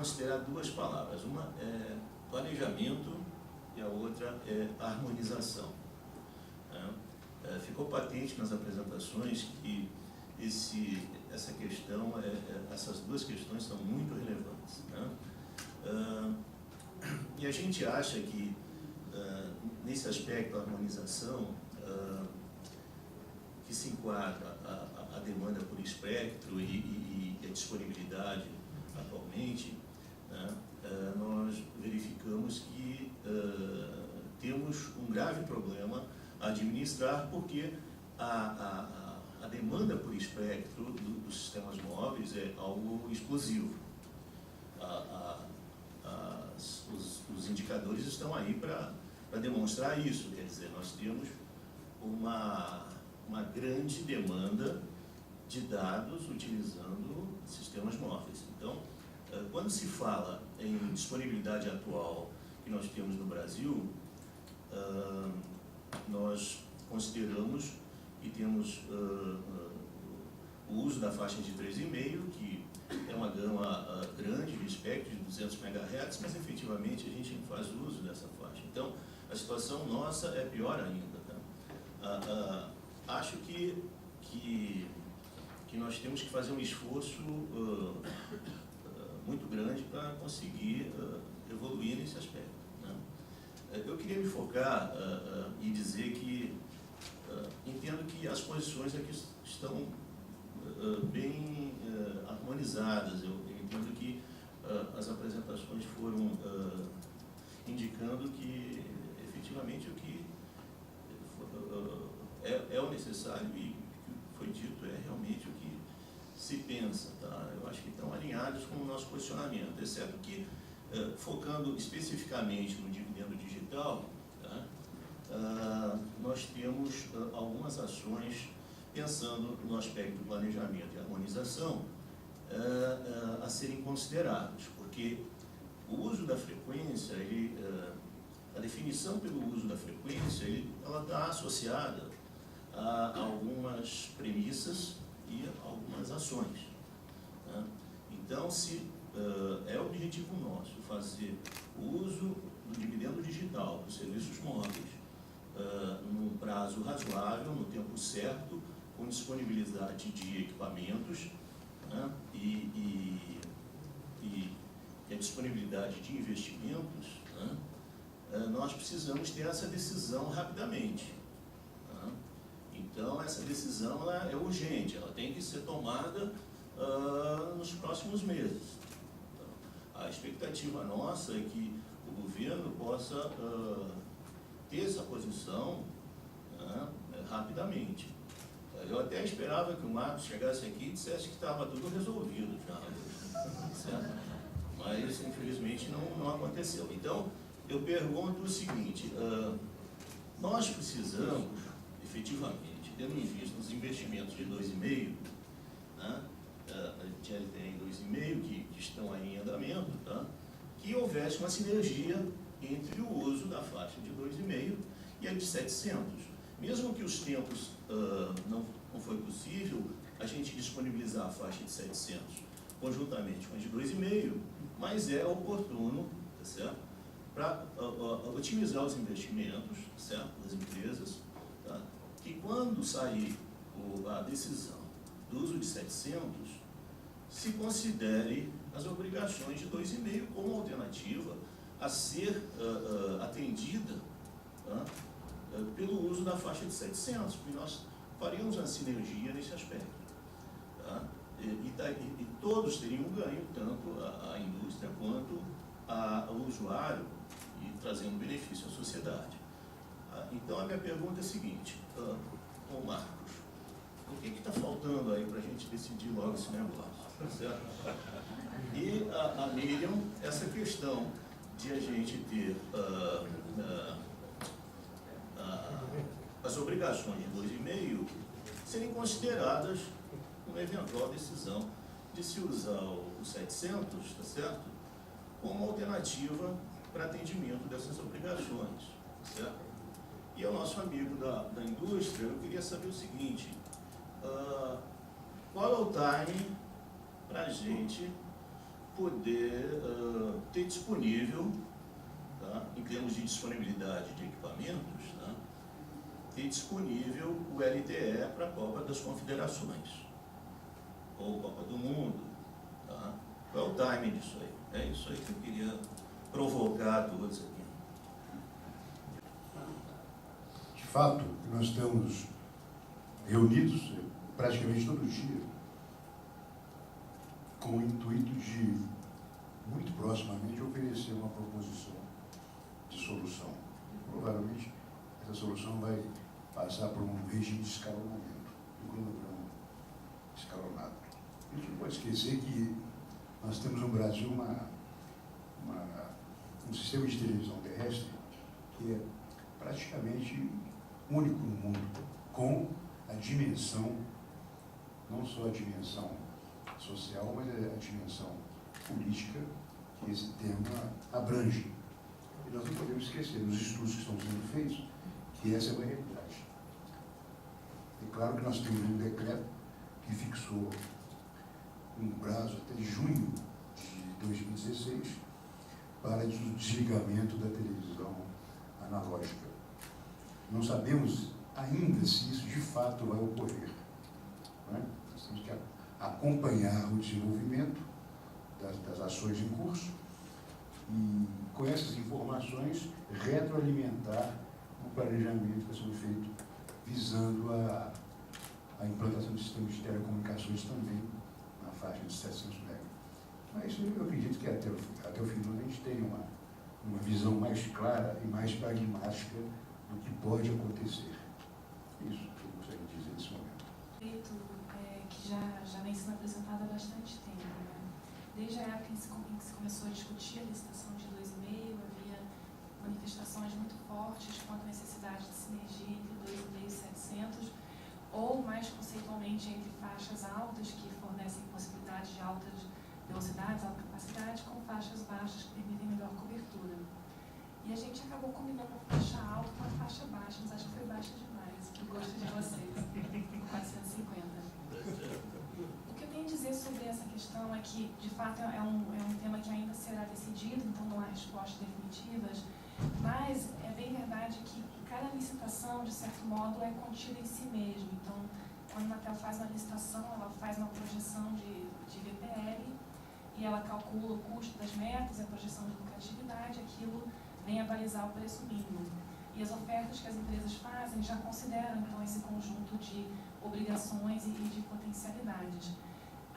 considerar duas palavras. Uma é planejamento e a outra é harmonização. Ficou patente nas apresentações que essa questão, essas duas questões são muito relevantes. E a gente acha que, nesse aspecto, a harmonização, que se enquadra a demanda por espectro e a disponibilidade atualmente, nós verificamos que temos um grave problema a administrar, porque a demanda por espectro dos sistemas móveis é algo explosivo. Os indicadores estão aí para demonstrar isso. Quer dizer, nós temos uma grande demanda de dados utilizando sistemas móveis. Então, quando se fala em disponibilidade atual que nós temos no Brasil, nós consideramos que temos o uso da faixa de 3,5, que é uma gama grande de espectro de 200 MHz, mas efetivamente a gente não faz uso dessa faixa. Então, a situação nossa é pior ainda. Acho que nós temos que fazer um esforço muito grande para conseguir evoluir nesse aspecto. Eu queria me focar e dizer que entendo que as posições aqui estão bem harmonizadas. Eu entendo que as apresentações foram indicando que efetivamente o que é o necessário e o que foi dito é realmente o que se pensa. Eu acho que estão alinhados com o nosso posicionamento, exceto que, focando especificamente no dividendo digital, nós temos algumas ações pensando no aspecto do planejamento e harmonização a serem considerados, porque o uso da frequência, a definição pelo uso da frequência, ela está associada a algumas premissas e algumas ações. Então, se é objetivo nosso fazer o uso do dividendo digital dos serviços móveis num prazo razoável, no tempo certo, com disponibilidade de equipamentos e a disponibilidade de investimentos, nós precisamos ter essa decisão rapidamente. Então, essa decisão ela é urgente, ela tem que ser tomada nos próximos meses. A expectativa nossa é que o governo possa ter essa posição rapidamente. Eu até esperava que o Marcos chegasse aqui e dissesse que estava tudo resolvido já, certo? Mas, infelizmente, não aconteceu. Então, eu pergunto o seguinte, nós precisamos, efetivamente, tendo em vista os investimentos de 2,5, de LTE em 2,5, que estão aí em andamento, que houvesse uma sinergia entre o uso da faixa de 2,5 e a de 700. Mesmo que os tempos não foi possível a gente disponibilizar a faixa de 700 conjuntamente com a de 2,5, mas é oportuno, tá certo? Para otimizar os investimentos, certo? Das empresas, tá? Que quando sair a decisão do uso de 700, se considere as obrigações de 2,5 como alternativa a ser atendida pelo uso da faixa de 700, porque nós faríamos uma sinergia nesse aspecto. E todos teriam um ganho, tanto a indústria quanto o usuário, e trazendo benefício à sociedade. Então, a minha pergunta é a seguinte, Marcos, o que está faltando aí para a gente decidir logo esse negócio? Tá certo? E a Miriam, essa questão de a gente ter as obrigações de 2,5 serem consideradas uma eventual decisão de se usar o 700, tá certo? Como alternativa para atendimento dessas obrigações, tá certo? E ao nosso amigo da indústria, eu queria saber o seguinte, qual é o timing para a gente poder ter disponível, tá, em termos de disponibilidade de equipamentos, tá, ter disponível o LTE para a Copa das Confederações, ou Copa do Mundo. Tá? Qual é o timing disso aí? É isso aí que eu queria provocar a todos aqui. De fato, nós estamos reunidos praticamente todo dia com o intuito de, muito proximamente, oferecer uma proposição de solução. E, provavelmente, essa solução vai passar por um regime de escalonamento, do cronograma escalonado. A gente não pode esquecer que nós temos no Brasil um sistema de televisão terrestre que é praticamente único no mundo, com a dimensão, não só a dimensão social, mas a dimensão política que esse tema abrange. E nós não podemos esquecer, nos estudos que estão sendo feitos, que essa é uma realidade. É claro que nós temos um decreto que fixou um prazo até junho de 2016 para o desligamento da televisão analógica. Não sabemos ainda se isso de fato vai ocorrer. Não é? Nós temos que acompanhar o desenvolvimento das ações em curso e, com essas informações, retroalimentar o planejamento que está sendo feito visando a implantação de sistemas de telecomunicações também na faixa de 700 MHz. Mas eu acredito que até o fim do ano a gente tenha uma visão mais clara e mais pragmática do que pode acontecer. Isso que eu gostaria de dizer nesse momento. Que já vem sendo apresentado há bastante tempo. Né? Desde a época em que se começou a discutir a licitação de 2,5, havia manifestações muito fortes quanto à necessidade de sinergia entre 2,5 e 700, ou mais conceitualmente entre faixas altas que fornecem possibilidades de altas velocidades, alta capacidade, com faixas baixas que permitem melhor cobertura. E a gente acabou combinando a faixa alta com a faixa baixa, mas acho que foi baixa demais, para o gosto de vocês, 450. O que eu tenho a dizer sobre essa questão é que, de fato, é um tema que ainda será decidido, então não há respostas definitivas, mas é bem verdade que cada licitação, de certo modo, é contida em si mesma. Então, quando a Anatel faz uma licitação, ela faz uma projeção de VPL e ela calcula o custo das metas, a projeção de lucratividade, aquilo vem a balizar o preço mínimo. E as ofertas que as empresas fazem já consideram, então, esse conjunto de obrigações e de potencialidades.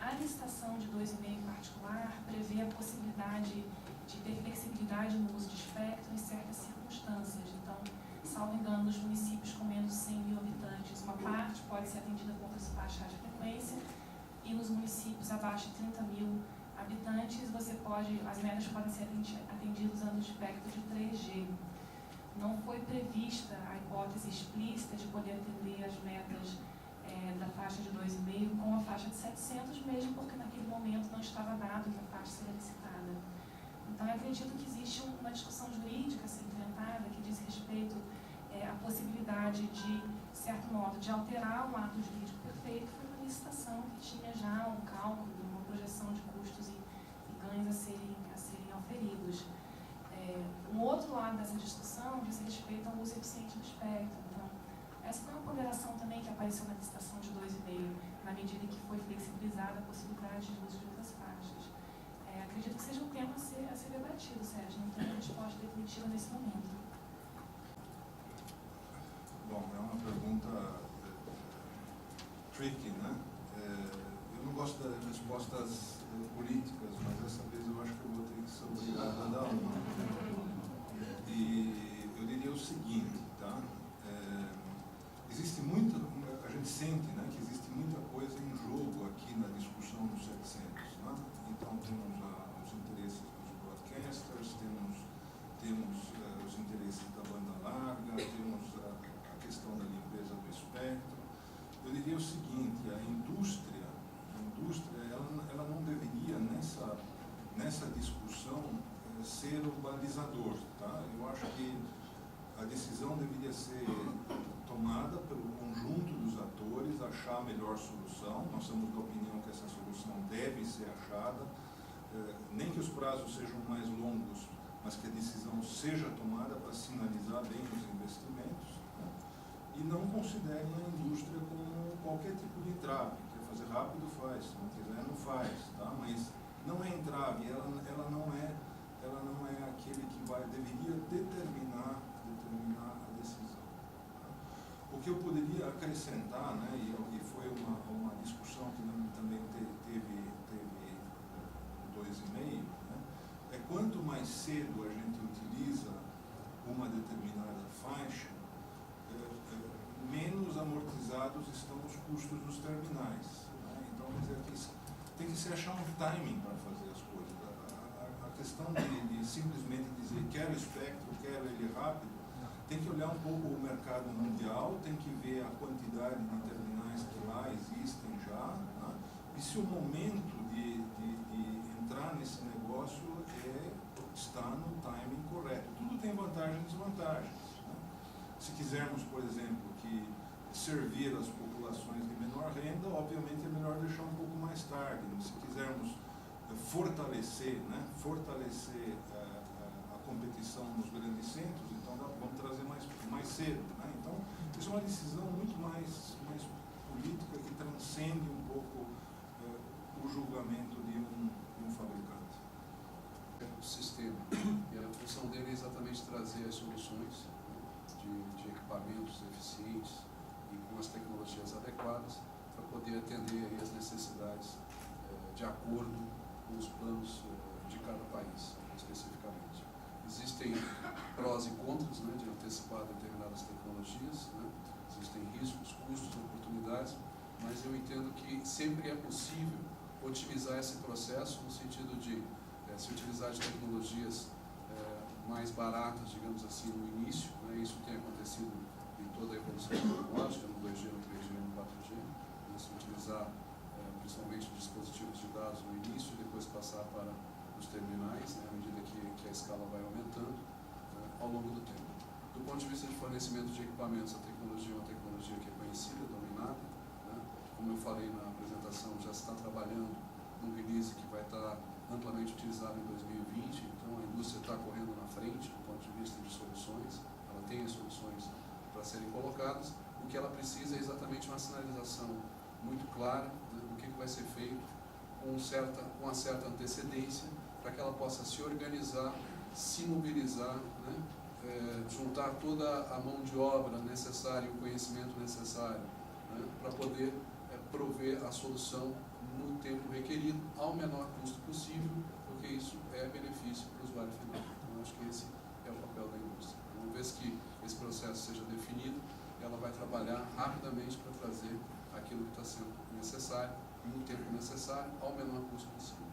A licitação de 2,5 em particular prevê a possibilidade de ter flexibilidade no uso de espectro em certas circunstâncias. Então, salvo engano, nos municípios com menos de 100 mil habitantes, uma parte pode ser atendida com outras faixas de frequência, e nos municípios abaixo de 30 mil habitantes, as metas podem ser atendidas usando o espectro de 3G. Não foi prevista a hipótese explícita de poder atender as metas da faixa de 2,5 com a faixa de 700, mesmo porque naquele momento não estava dado que a faixa seria licitada. Então, eu acredito que existe uma discussão jurídica a ser enfrentada que diz respeito à possibilidade de, certo modo, de alterar um ato jurídico perfeito, que foi uma licitação que tinha já um cálculo, uma projeção de custos e ganhos a serem oferidos. Um outro lado dessa discussão diz respeito ao uso eficiente do espectro. Então, essa foi uma ponderação também que apareceu na licitação de 2,5, na medida em que foi flexibilizada a possibilidade de uso de outras faixas. Acredito que seja um tema a ser debatido, Sérgio, não tem uma resposta definitiva nesse momento. Bom, é uma pergunta tricky, né? Eu não gosto das respostas políticas, mas dessa vez eu acho que eu vou ter que ser obrigado a dar uma. E eu diria o seguinte, tá? Existe muita, a gente sente, né, que existe muita coisa em jogo aqui na discussão dos 700, né? Então temos os interesses dos broadcasters, temos os interesses da banda larga, temos a questão da limpeza do espectro. Eu diria o seguinte, a indústria ela não deveria nessa discussão ser o balizador, tá? Eu acho que a decisão deveria ser tomada pelo conjunto dos atores, achar a melhor solução. Nós somos da opinião que essa solução deve ser achada. nem que os prazos sejam mais longos, mas que a decisão seja tomada para sinalizar bem os investimentos, né? E não considerem a indústria como qualquer tipo de entrave. Quer fazer rápido, faz, se não quiser, não faz, tá? Mas não é entrave, ela não é aquele que deveria determinar a decisão. Tá? O que eu poderia acrescentar, né, e foi uma discussão que também teve 2,5, né, é quanto mais cedo a gente utiliza uma determinada faixa, menos amortizados estão os custos dos terminais. Né? Então, quer dizer, tem que se achar um timing para fazer as coisas. A questão de simplesmente dizer quero espectro, quero ele rápido, tem que olhar um pouco o mercado mundial, tem que ver a quantidade de terminais que lá existem já, né? E se o momento de entrar nesse negócio está no timing correto. Tudo tem vantagens e desvantagens. Né? Se quisermos, por exemplo, que servir as populações de menor renda, obviamente é melhor deixar um pouco mais tarde. Se quisermos fortalecer a competição nos grandes centros, então vamos trazer mais cedo. Né? Então, isso é uma decisão muito mais política que transcende um pouco o julgamento de um fabricante. O sistema, e a função dele é exatamente trazer as soluções, né, de equipamentos eficientes e com as tecnologias adequadas para poder atender aí as necessidades de acordo com os planos de cada país, especificamente. Existem prós e contras, né, de antecipar determinadas tecnologias, né, existem riscos, custos, oportunidades, mas eu entendo que sempre é possível otimizar esse processo no sentido de se utilizar de tecnologias mais baratas, digamos assim, no início, né? Isso tem acontecido em toda a evolução tecnológica, no 2G, no 3G, no 4G, né? Se utilizar principalmente dispositivos de dados no início e depois passar para os terminais, né? À medida que a escala vai aumentando ao longo do tempo. Do ponto de vista de fornecimento de equipamentos, a tecnologia é uma tecnologia que é conhecida, dominada, né? Como eu falei na apresentação, já se está trabalhando num release que vai estar amplamente utilizado em 2020, então a indústria está correndo na frente do ponto de vista de soluções, ela tem as soluções para serem colocadas, o que ela precisa é exatamente uma sinalização muito clara, né, do que vai ser feito com uma certa antecedência, para que ela possa se organizar, se mobilizar, né, juntar toda a mão de obra necessária e o conhecimento necessário, né, para poder prover a solução no tempo requerido, ao menor custo possível, porque isso é benefício para o usuário final. Então, acho que esse é o papel da indústria. Uma vez que esse processo seja definido, ela vai trabalhar rapidamente para trazer aquilo que está sendo necessário, no tempo necessário, ao menor custo possível.